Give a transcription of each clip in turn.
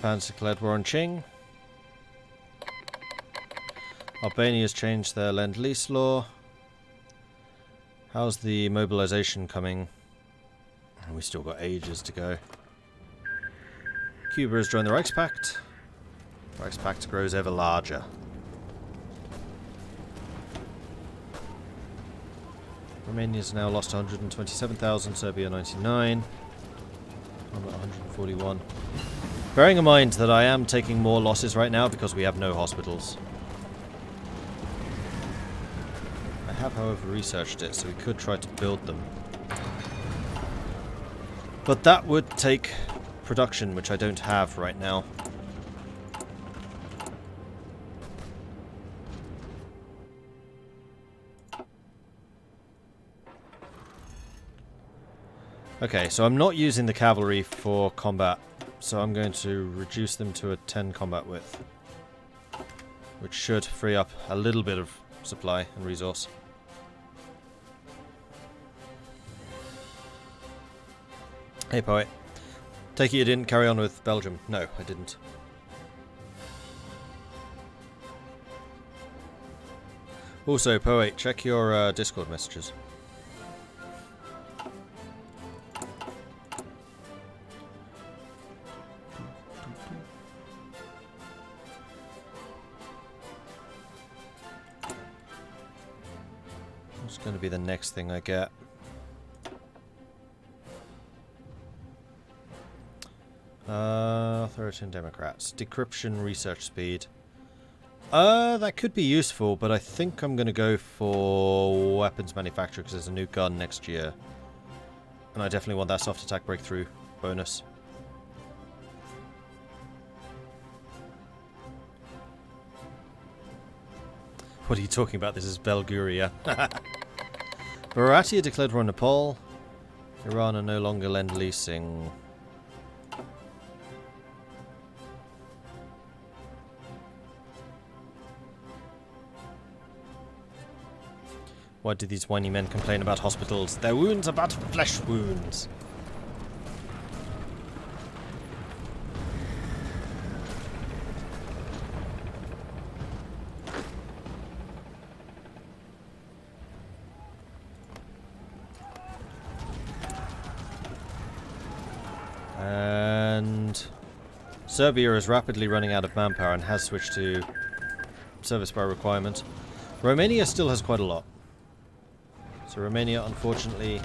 Japan's declared war on Qing. Albania's changed their Lend-Lease law. How's the mobilization coming? We still got ages to go. Cuba has joined the Reichspakt. Reichspakt grows ever larger. Romania's now lost 127,000, Serbia 99. I'm at 141. Bearing in mind that I am taking more losses right now because we have no hospitals. I have, however, researched it, so we could try to build them. But that would take production, which I don't have right now. Okay, so I'm not using the cavalry for combat, so I'm going to reduce them to a 10 combat width, which should free up a little bit of supply and resource. Hey, Poet. Take it you didn't carry on with Belgium. No, I didn't. Also, Poet, check your Discord messages. What's going to be the next thing I get? Authoritarian Democrats. Decryption research speed. That could be useful, but I think I'm going to go for weapons manufacturer because there's a new gun next year. And I definitely want that soft attack breakthrough bonus. What are you talking about? This is Bulgaria. Baratia declared war on Nepal. Iran are no longer lend-leasing. Why do these whiny men complain about hospitals? Their wounds are but flesh wounds. And Serbia is rapidly running out of manpower and has switched to service by requirement. Romania still has quite a lot. So Romania, unfortunately,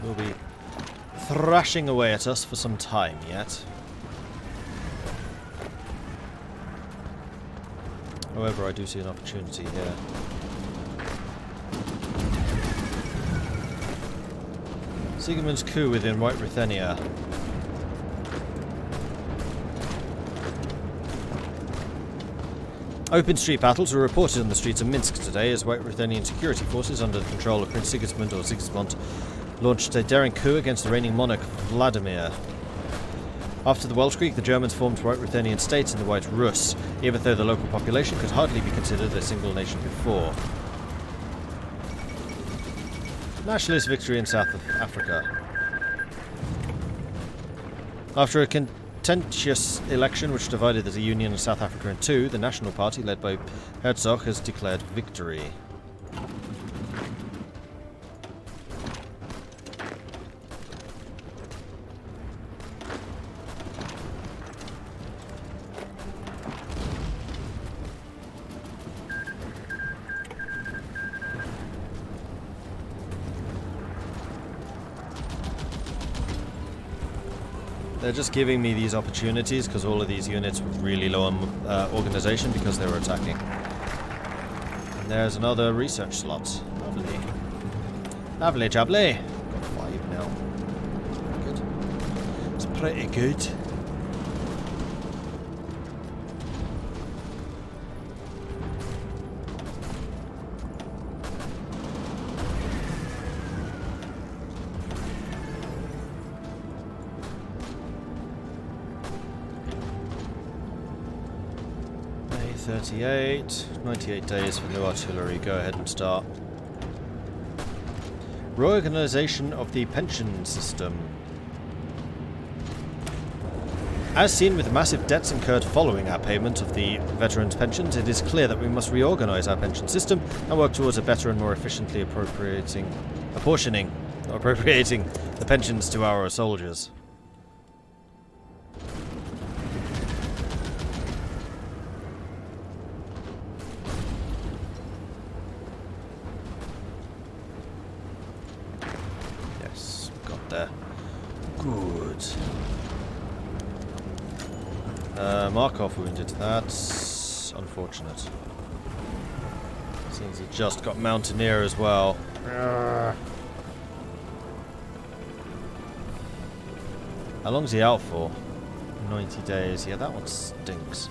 will be thrashing away at us for some time yet. However, I do see an opportunity here. Sigmund's coup within White Ruthenia. Open street battles were reported on the streets of Minsk today as White Ruthenian security forces under the control of Prince Sigismund or Sigismund launched a daring coup against the reigning monarch Vladimir. After the Welsh-Creek, the Germans formed White Ruthenian states in the White Rus, even though the local population could hardly be considered a single nation before. Nationalist victory in South Africa. After a contentious election which divided the Union of South Africa in two, the National Party, led by Herzog, has declared victory. They're just giving me these opportunities because all of these units were really low on organization because they were attacking. And there's another research slot. Lovely. Lovely jubbly. Got 5 now. Good. It's pretty good. May 38. 98 days for new artillery. Go ahead and start. Reorganization of the pension system. As seen with the massive debts incurred following our payment of the veterans' pensions, it is clear that we must reorganise our pension system and work towards a better and more efficiently appropriating the pensions to our soldiers. Yes, got there. Good. Markov wounded. That's unfortunate. Seems he just got Mountaineer as well. How long's he out for? 90 days. Yeah, that one stinks.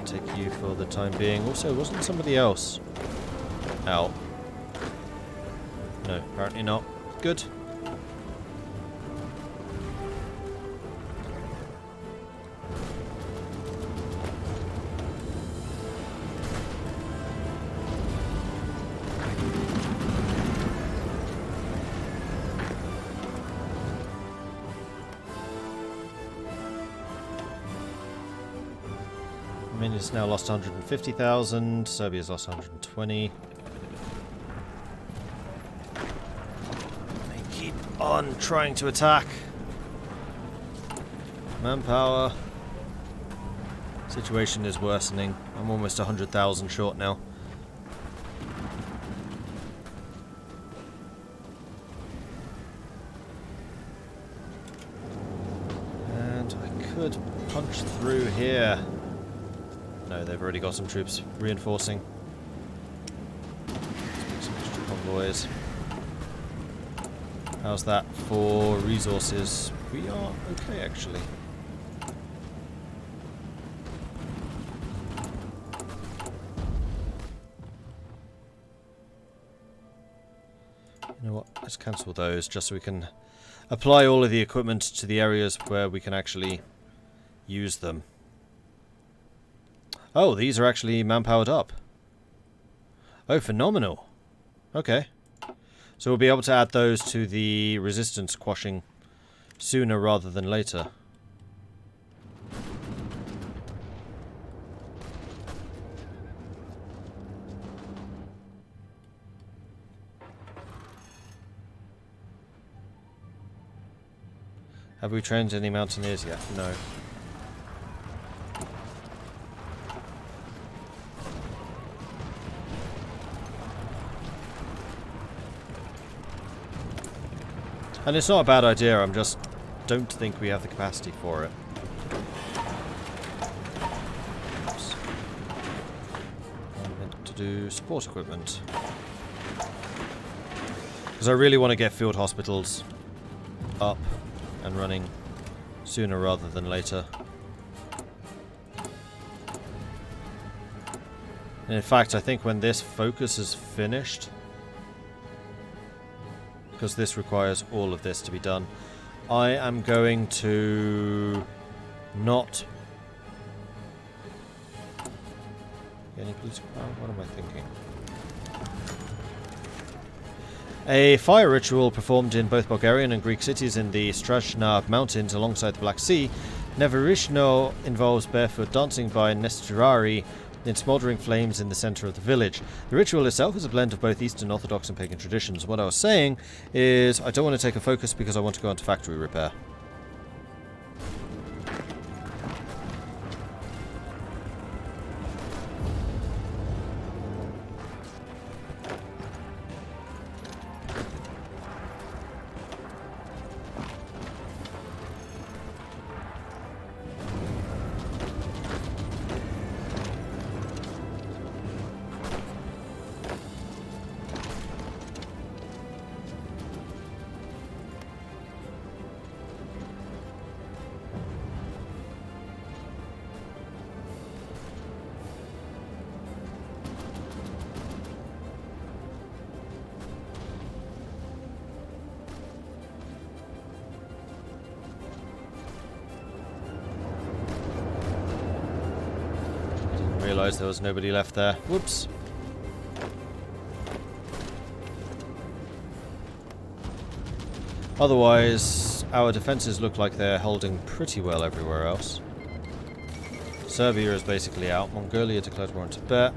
Take you for the time being. Also, wasn't somebody else out? No, apparently not. Good. Armenia's now lost 150,000. Serbia's lost 120. They keep on trying to attack. Manpower. Situation is worsening. I'm almost 100,000 short now. And I could punch through here. No, they've already got some troops reinforcing. Some extra convoys. How's that for resources? We are okay, actually. You know what? Let's cancel those just so we can apply all of the equipment to the areas where we can actually use them. Oh, these are actually man-powered up. Oh, phenomenal. Okay. So we'll be able to add those to the resistance quashing sooner rather than later. Have we trained any mountaineers yet? No. And it's not a bad idea, I just don't think we have the capacity for it. Oops. I meant to do support equipment. Because I really want to get field hospitals up and running sooner rather than later. And in fact, I think when this focus is finished, because this requires all of this to be done, I am going to not... Any political power? What am I thinking? A fire ritual performed in both Bulgarian and Greek cities in the Strashna Mountains alongside the Black Sea. Neverishno involves barefoot dancing by Nestorari in smouldering flames in the center of the village. The ritual itself is a blend of both Eastern Orthodox and pagan traditions. What I was saying is I don't want to take a focus because I want to go on to factory repair. realise there was nobody left there. Whoops. Otherwise, our defences look like they're holding pretty well everywhere else. Serbia is basically out. Mongolia declared war on Tibet.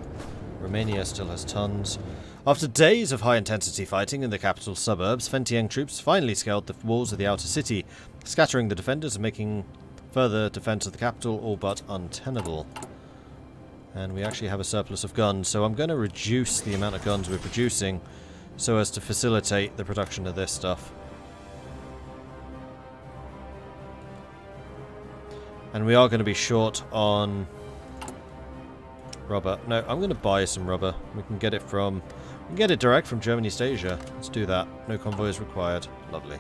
Romania still has tons. After days of high-intensity fighting in the capital suburbs, Fentieng troops finally scaled the walls of the outer city, scattering the defenders and making further defence of the capital all but untenable. And we actually have a surplus of guns, so I'm going to reduce the amount of guns we're producing so as to facilitate the production of this stuff. And we are going to be short on rubber. No, I'm going to buy some rubber. We can get it from... We can get it direct from Germany to Asia. Let's do that. No convoys required. Lovely.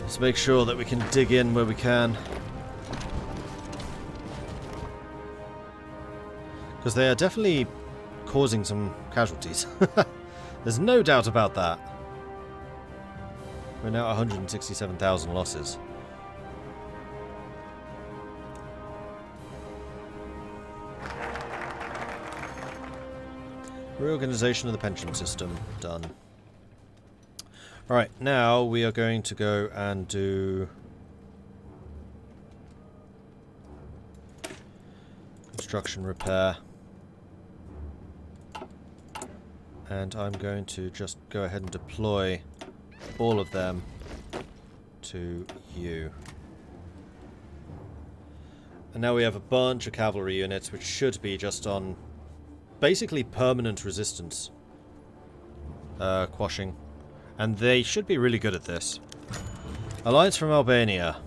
Let's make sure that we can dig in where we can. Because they are definitely causing some casualties. There's no doubt about that. We're now at 167,000 losses. Reorganization of the pension system. Done. Alright, now we are going to go and do construction repair. And I'm going to just go ahead and deploy all of them to you. And now we have a bunch of cavalry units which should be just on basically permanent resistance quashing. And they should be really good at this. Alliance from Albania.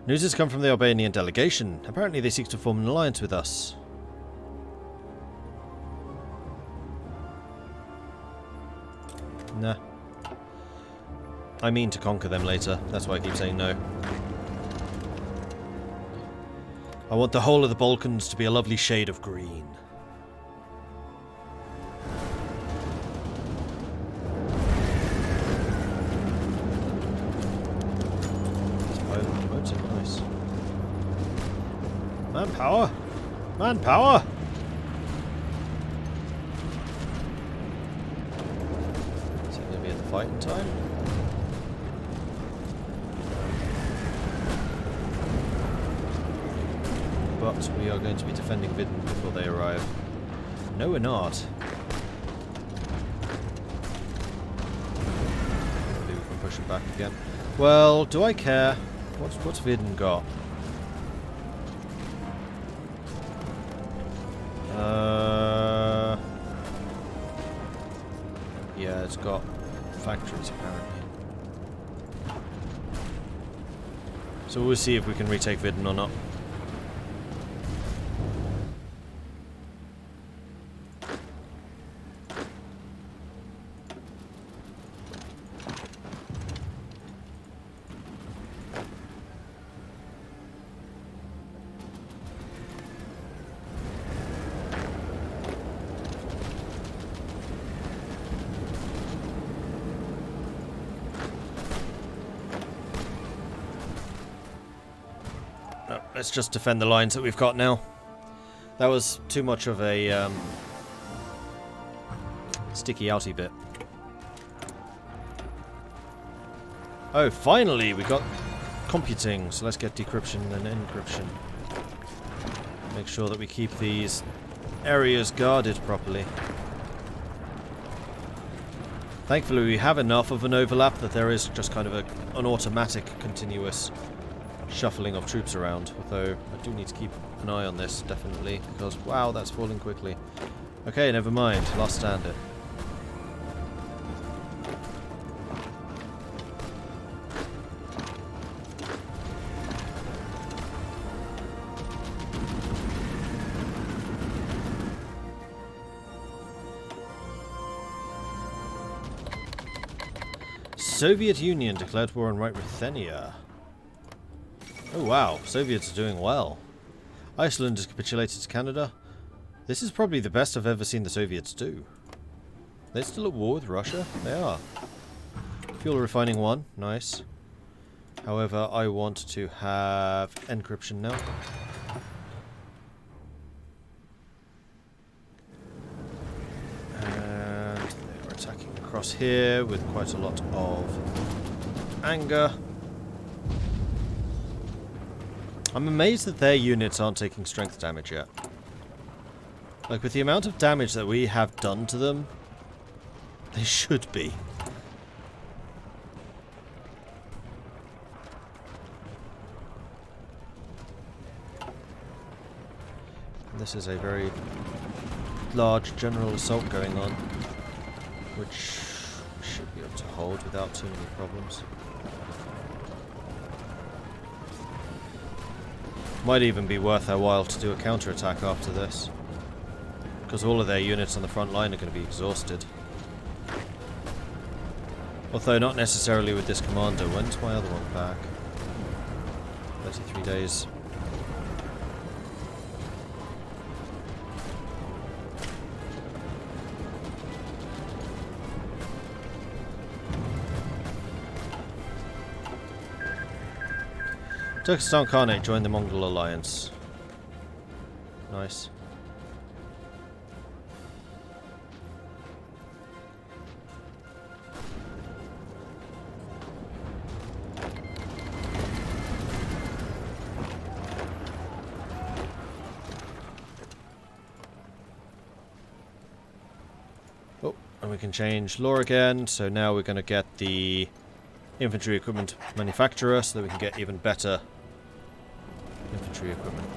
News has come from the Albanian delegation. Apparently they seek to form an alliance with us. Nah. I mean to conquer them later. That's why I keep saying no. I want the whole of the Balkans to be a lovely shade of green. Manpower! Manpower! Is it going to be at the fighting time? But we are going to be defending Vidin before they arrive. No, we're not. Maybe we can push them back again. Well, do I care? What's Vidin got? Yeah, it's got factories apparently. So we'll see if we can retake Vidin or not. Let's just defend the lines that we've got now. That was too much of a sticky outy bit. Oh, finally we got computing. So let's get decryption and encryption. Make sure that we keep these areas guarded properly. Thankfully we have enough of an overlap that there is just kind of an automatic continuous shuffling of troops around, although I do need to keep an eye on this, definitely, because, wow, that's falling quickly. Okay, never mind. Last standard. Soviet Union declared war on Right Ruthenia. Oh wow, Soviets are doing well. Iceland has capitulated to Canada. This is probably the best I've ever seen the Soviets do. They're still at war with Russia? They are. Fuel refining 1, nice. However, I want to have encryption now. And they are attacking across here with quite a lot of anger. I'm amazed that their units aren't taking strength damage yet. Like, with the amount of damage that we have done to them, they should be. This is a very large general assault going on, which we should be able to hold without too many problems. Might even be worth our while to do a counter-attack after this, because all of their units on the front line are going to be exhausted. Although not necessarily with this commander. When's my other one back? 33 days. Turkestan Khanate joined the Mongol alliance. Nice. Oh, and we can change law again, so now we're going to get the infantry equipment manufacturer so that we can get even better infantry equipment.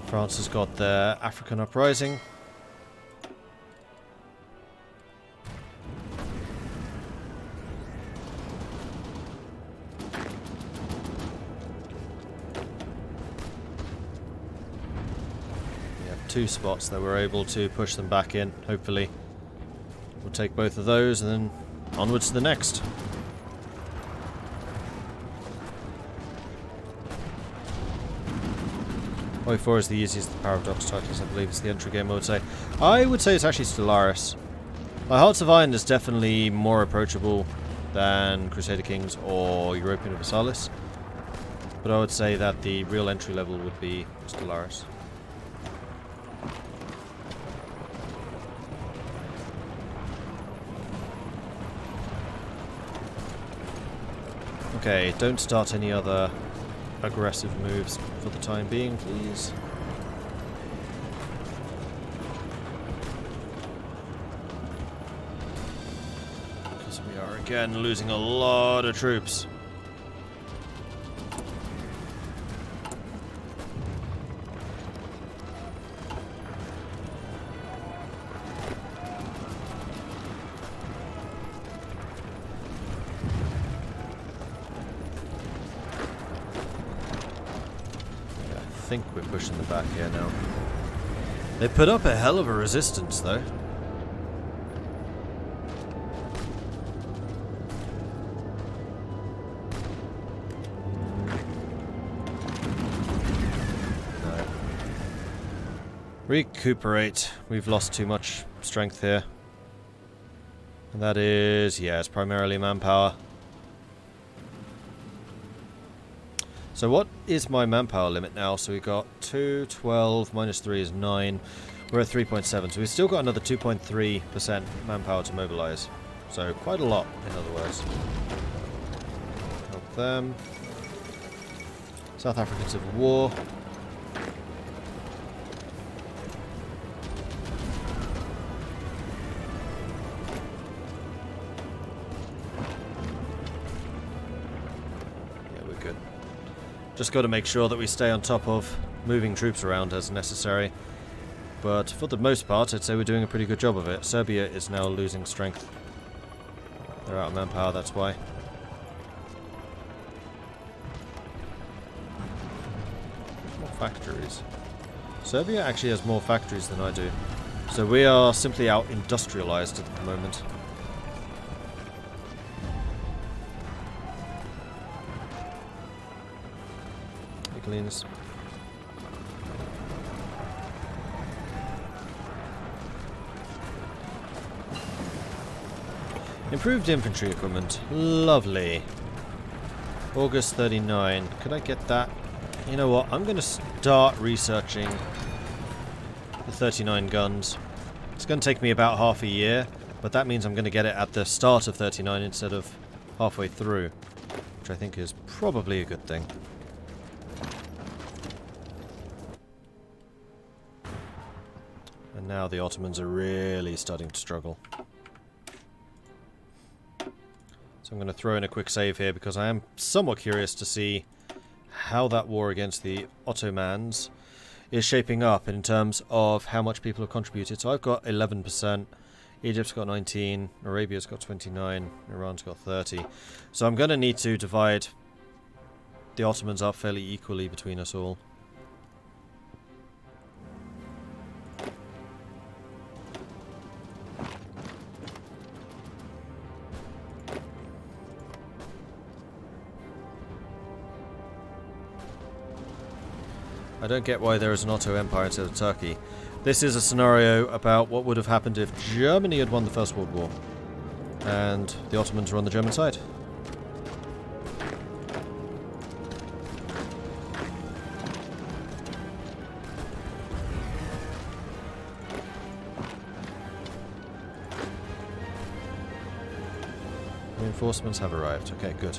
France has got their African uprising. We have 2 spots that we're able to push them back in, hopefully. We'll take both of those and then onwards to the next. O4 is the easiest of the Paradox titles, I believe it's the entry game, I would say. I would say it's actually Stellaris. My Hearts of Iron is definitely more approachable than Crusader Kings or European Universalis. But I would say that the real entry level would be Stellaris. Okay, don't start any other aggressive moves for the time being, please. Because we are again losing a lot of troops. I think we're pushing them back here now. They put up a hell of a resistance, though. No. Recuperate. We've lost too much strength here. And that is, yeah, it's primarily manpower. So what is my manpower limit now? So we got 2, 12, minus 3 is 9. We're at 3.7, so we've still got another 2.3% manpower to mobilize. So quite a lot, in other words. Help them. South African Civil War. Just got to make sure that we stay on top of moving troops around as necessary. But for the most part, I'd say we're doing a pretty good job of it. Serbia is now losing strength. They're out of manpower, that's why. More factories. Serbia actually has more factories than I do. So we are simply out industrialized at the moment. Piglins. Improved infantry equipment. Lovely. August 39. Could I get that? You know what? I'm going to start researching the 39 guns. It's going to take me about half a year, but that means I'm going to get it at the start of 39 instead of halfway through, which I think is probably a good thing. And now the Ottomans are really starting to struggle. So I'm going to throw in a quick save here because I am somewhat curious to see how that war against the Ottomans is shaping up in terms of how much people have contributed. So I've got 11%, Egypt's got 19, Arabia's got 29, Iran's got 30. So I'm going to need to divide the Ottomans up fairly equally between us all. I don't get why there is an Otto Empire instead of Turkey. This is a scenario about what would have happened if Germany had won the First World War and the Ottomans were on the German side. Reinforcements have arrived. Okay, good.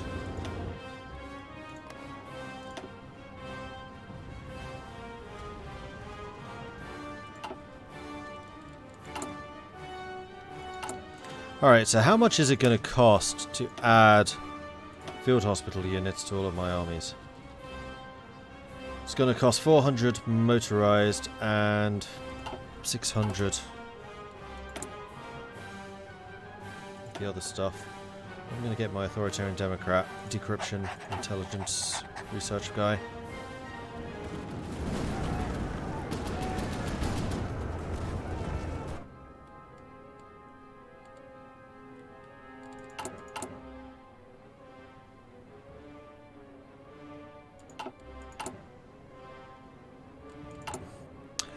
Alright, so how much is it going to cost to add field hospital units to all of my armies? It's going to cost 400 motorized and 600 the other stuff. I'm going to get my authoritarian democrat, decryption, intelligence, research guy.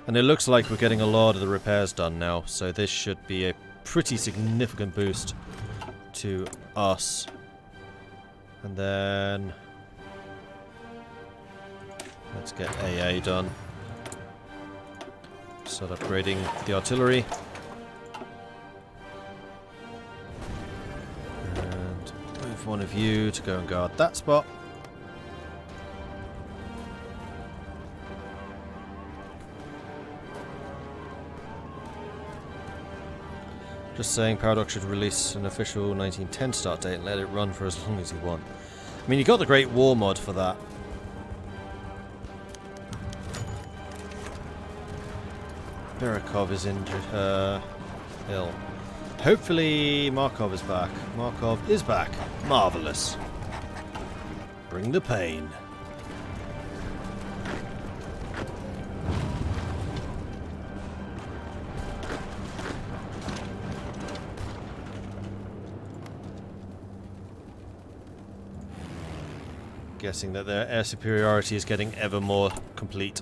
And it looks like we're getting a lot of the repairs done now, so this should be a pretty significant boost to us. And then let's get AA done. Start upgrading the artillery. And move one of you to go and guard that spot. Just saying, Paradox should release an official 1910 start date and let it run for as long as you want. I mean, you got the Great War mod for that. Berakov is injured, ill. Hopefully Markov is back. Markov is back. Marvellous. Bring the pain. Guessing that their air superiority is getting ever more complete.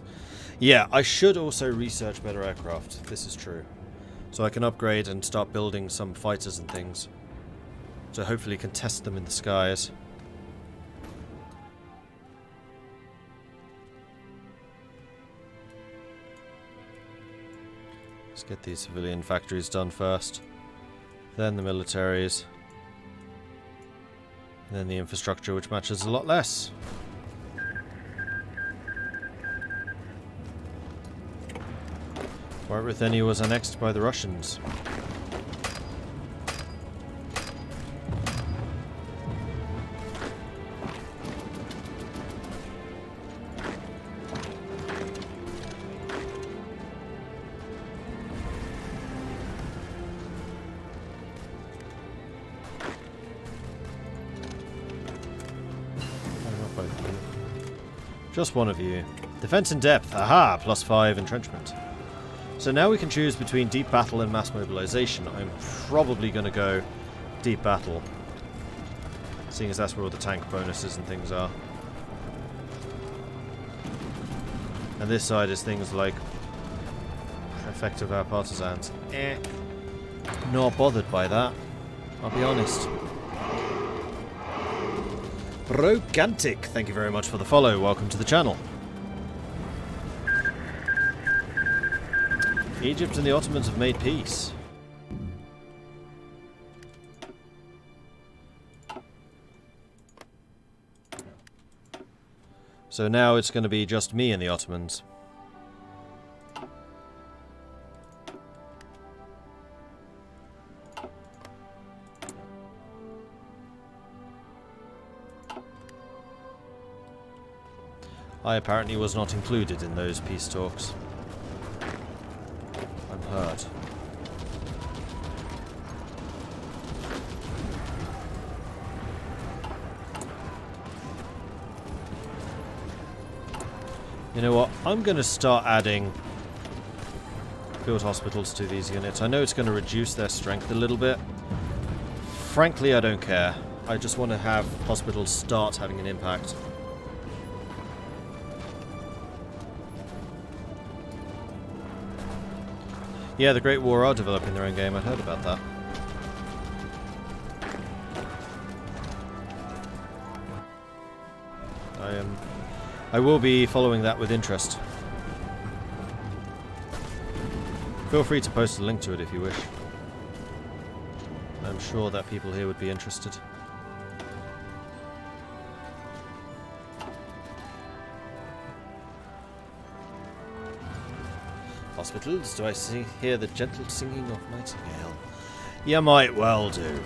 Yeah, I should also research better aircraft. This is true. So I can upgrade and start building some fighters and things. So hopefully can test them in the skies. Let's get these civilian factories done first. Then the militaries. And then the infrastructure, which matches a lot less. White Ruthenia was annexed by the Russians. Just one of you. Defense in depth. Aha! +5 entrenchment. So now we can choose between deep battle and mass mobilization. I'm probably going to go deep battle, seeing as that's where all the tank bonuses and things are. And this side is things like effect of our partisans. Not bothered by that, I'll be honest. Brogantic, thank you very much for the follow. Welcome to the channel. Egypt and the Ottomans have made peace. So now it's going to be just me and the Ottomans. I apparently was not included in those peace talks. I'm hurt. You know what? I'm going to start adding field hospitals to these units. I know it's going to reduce their strength a little bit. Frankly, I don't care. I just want to have hospitals start having an impact. Yeah, the Great War are developing their own game. I'd heard about that. I will be following that with interest. Feel free to post a link to it if you wish. I'm sure that people here would be interested. Hospitals, do I hear the gentle singing of nightingale? You might well do.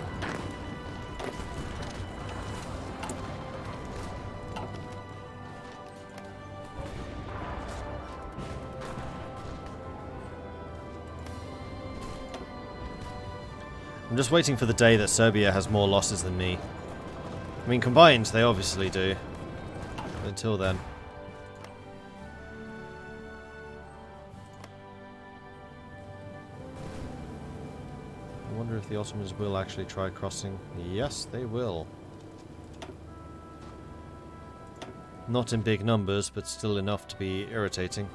I'm just waiting for the day that Serbia has more losses than me. I mean, combined, they obviously do. But until then. I wonder if the Ottomans will actually try crossing. Yes, they will. Not in big numbers, but still enough to be irritating.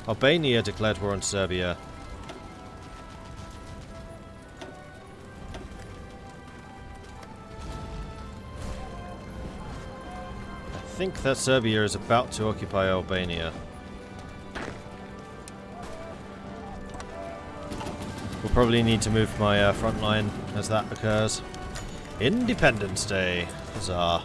Albania declared war on Serbia. I think that Serbia is about to occupy Albania. We'll probably need to move my front line as that occurs. Independence Day. Huzzah.